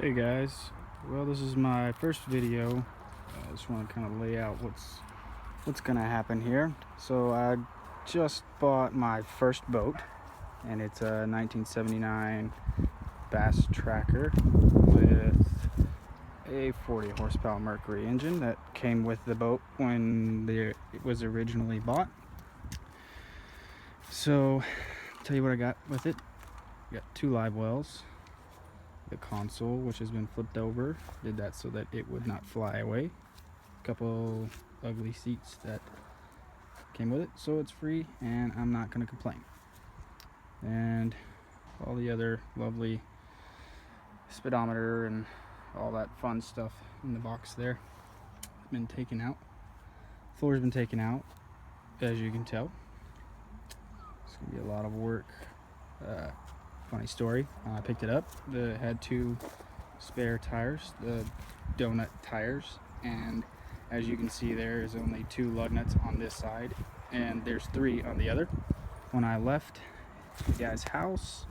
Hey guys, well this is my first video. I just want to kind of lay out what's gonna happen here. So I just bought my first boat, and it's a 1979 Bass Tracker with a 40 horsepower Mercury engine that came with the boat when it was originally bought. So I'll tell you what I got with it. I got two live wells. The console, which has been flipped over, did that so that it would not fly away. A couple ugly seats that came with it, so it's free and I'm not going to complain. And all the other lovely speedometer and all that fun stuff in the box there has been taken out. Floor's been taken out, as you can tell. It's going to be a lot of work. Funny story, I picked it up. It had two spare tires, the donut tires, and as you can see there is only two lug nuts on this side and there's three on the other. When I left the guy's house,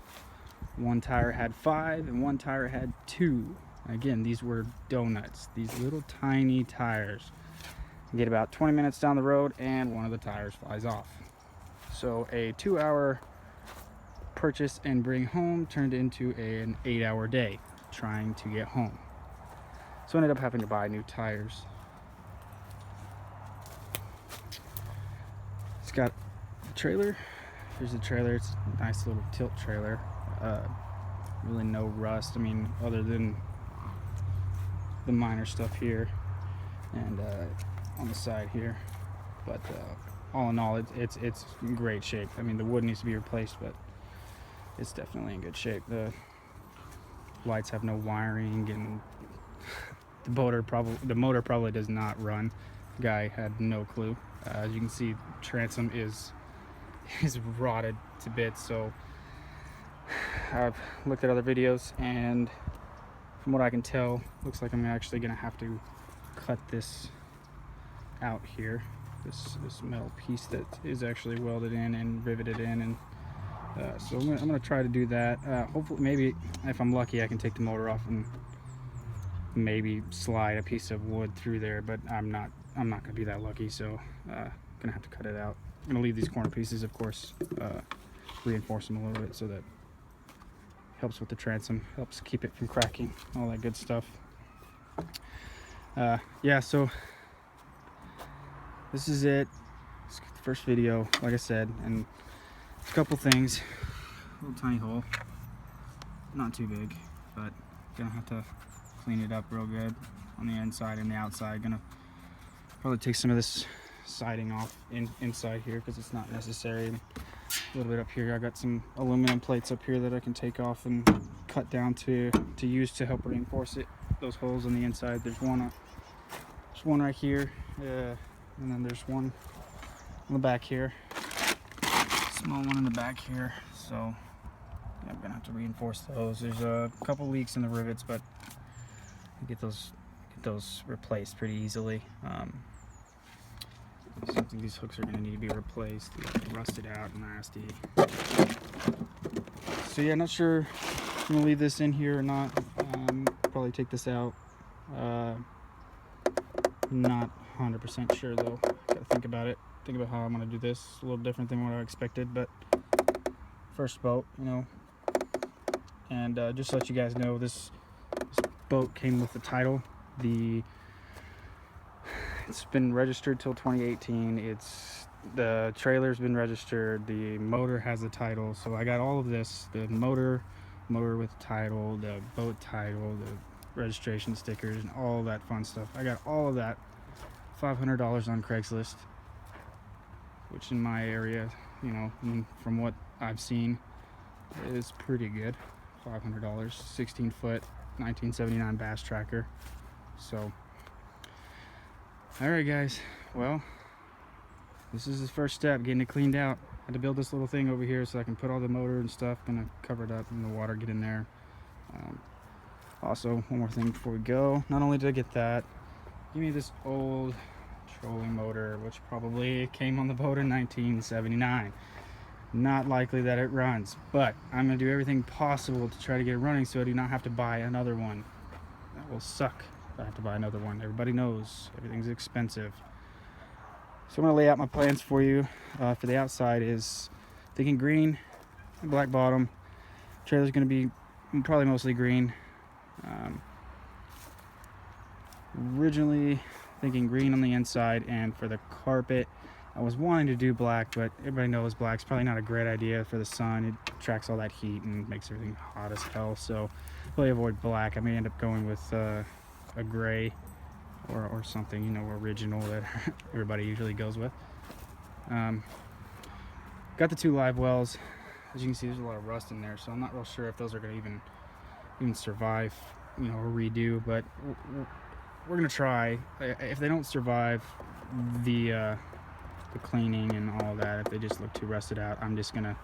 one tire had 5 and one tire had 2. Again, these were donuts, these little tiny tires. You get about 20 minutes down the road and one of the tires flies off. So a 2-hour purchase and bring home turned into an 8-hour day trying to get home. So I ended up having to buy new tires. It's got a trailer. Here's the trailer. It's a nice little tilt trailer. Really no rust. I mean, other than the minor stuff here and on the side here. But all in all, it's in great shape. I mean, the wood needs to be replaced, but it's definitely in good shape. The lights have no wiring, and the motor probably does not run. The guy had no clue. As you can see, transom is rotted to bits. So I've looked at other videos, and from what I can tell, looks like I'm actually gonna have to cut this out here. This metal piece that is actually welded in and riveted in, and so I'm gonna try to do that. Hopefully, maybe if I'm lucky, I can take the motor off and maybe slide a piece of wood through there. But I'm not gonna be that lucky, so gonna have to cut it out. I'm gonna leave these corner pieces, of course, reinforce them a little bit so that helps with the transom, helps keep it from cracking, all that good stuff. Yeah, so this is it. It's the first video, like I said, and a couple things. Little tiny hole, not too big, but gonna have to clean it up real good on the inside and the outside. Gonna probably take some of this siding off inside here because it's not necessary. A little bit up here, I got some aluminum plates up here that I can take off and cut down to use to help reinforce it. Those holes on the inside. There's one right here, and then there's one on the back here. Small one in the back here, so yeah, I'm gonna have to reinforce those. There's a couple leaks in the rivets, but get those replaced pretty easily. I think these hooks are gonna need to be replaced. They're rusted out and nasty. So yeah, not sure if I'm gonna leave this in here or not. Probably take this out. Not 100% sure though. Gotta think about it. Think about how I'm gonna do this. A little different than what I expected, but first boat, you know. And just to let you guys know, this boat came with the title. It's been registered till 2018. The trailer's been registered. The motor has the title. So I got all of this: the motor with title, the boat title, the registration stickers, and all that fun stuff. I got all of that. $500 on Craigslist, which in my area, you know, from what I've seen, is pretty good. $500, 16-foot, 1979 Bass Tracker. So, all right, guys. Well, this is the first step, getting it cleaned out. I had to build this little thing over here so I can put all the motor and stuff, gonna cover it up and the water get in there. Also, one more thing before we go. Not only did I get that, give me this old trolling motor, which probably came on the boat in 1979. Not likely that it runs, but I'm going to do everything possible to try to get it running so I do not have to buy another one. That will suck if I have to buy another one. Everybody knows everything's expensive. So I'm going to lay out my plans for you. For the outside is thinking green and black bottom. Trailer's going to be probably mostly green. Originally thinking green on the inside, and for the carpet I was wanting to do black, but everybody knows black's probably not a great idea for the sun. It tracks all that heat and makes everything hot as hell, so really avoid black. I may end up going with a gray or something, you know, original that everybody usually goes with. Got the 2 live wells. As you can see, there's a lot of rust in there, so I'm not real sure if those are going to even survive, you know, or redo, but we're going to try. If they don't survive the cleaning and all that, if they just look too rusted out, I'm just going to